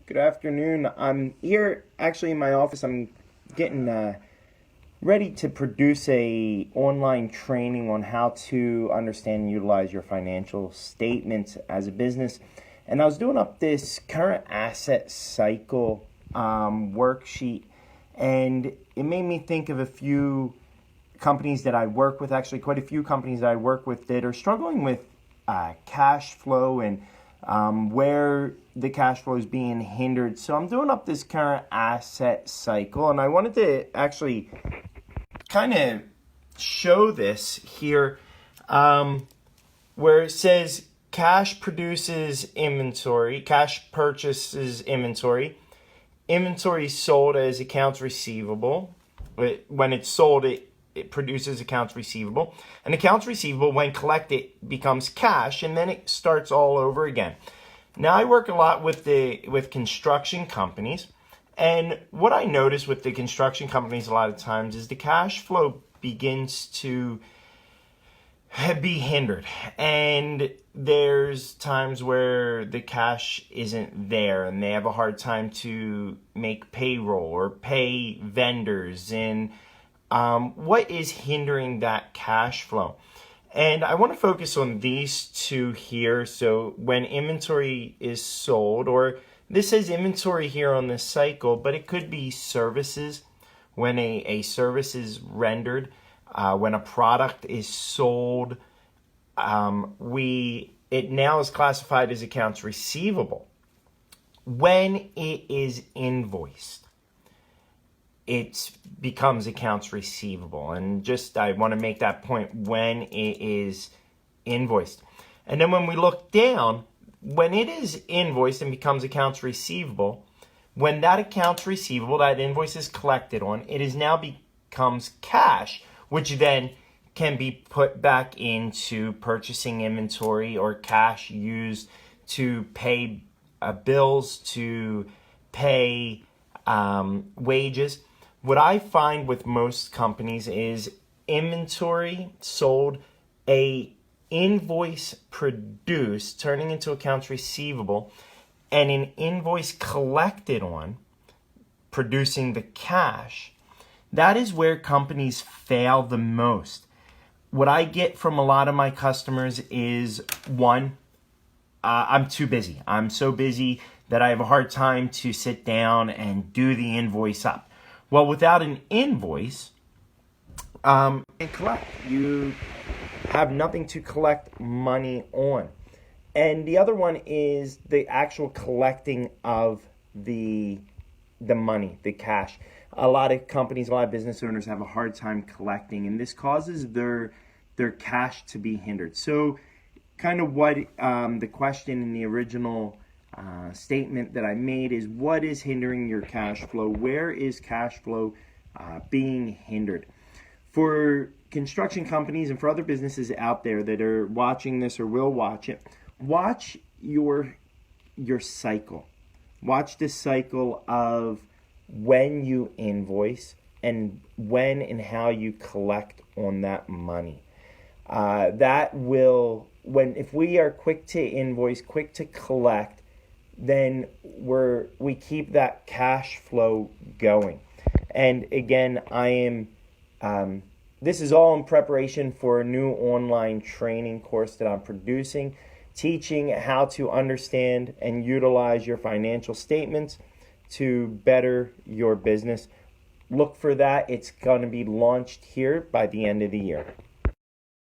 Good afternoon. I'm here actually in my office. I'm getting ready to produce a online training on how to understand and utilize your financial statements as a business. And I was doing up this current asset cycle worksheet, and it made me think of a few companies that I work with, actually quite a few companies that I work with that are struggling with cash flow and where the cash flow is being hindered. So I'm doing up this current asset cycle, and I wanted to actually kind of show this here where it says cash produces inventory, cash purchases inventory, inventory sold as accounts receivable. When it's sold, it produces accounts receivable. And accounts receivable, when collected, becomes cash, and then it starts all over again. Now, I work a lot with construction companies, and what I notice with the construction companies a lot of times is the cash flow begins to be hindered, and there's times where the cash isn't there, and they have a hard time to make payroll or pay vendors, and what is hindering that cash flow? And I want to focus on these two here. So when inventory is sold, or this says inventory here on this cycle, but it could be services. When a service is rendered, when a product is sold, it now is classified as accounts receivable. When it is invoiced, it becomes accounts receivable. And I want to make that point, when it is invoiced. And then when we look down, when it is invoiced and becomes accounts receivable, when that accounts receivable, that invoice is collected on, it is now becomes cash, which then can be put back into purchasing inventory or cash used to pay bills, to pay wages. What I find with most companies is inventory sold, a invoice produced, turning into accounts receivable, and an invoice collected on, producing the cash. That is where companies fail the most. What I get from a lot of my customers is, one, I'm too busy. I'm so busy that I have a hard time to sit down and do the invoice up. Well, without an invoice and collect, you have nothing to collect money on. And the other one is the actual collecting of the money, the cash. A lot of companies, a lot of business owners have a hard time collecting, and this causes their cash to be hindered. So kind of what the question in the original statement that I made is, what is hindering your cash flow? Where is cash flow being hindered? For construction companies and for other businesses out there that are watching this or will watch it, watch your cycle. Watch the cycle of when you invoice and when and how you collect on that money. If we are quick to invoice, quick to collect, then we keep that cash flow going. And again, this is all in preparation for a new online training course that I'm producing, teaching how to understand and utilize your financial statements to better your business. Look for that. It's going to be launched here by the end of the year.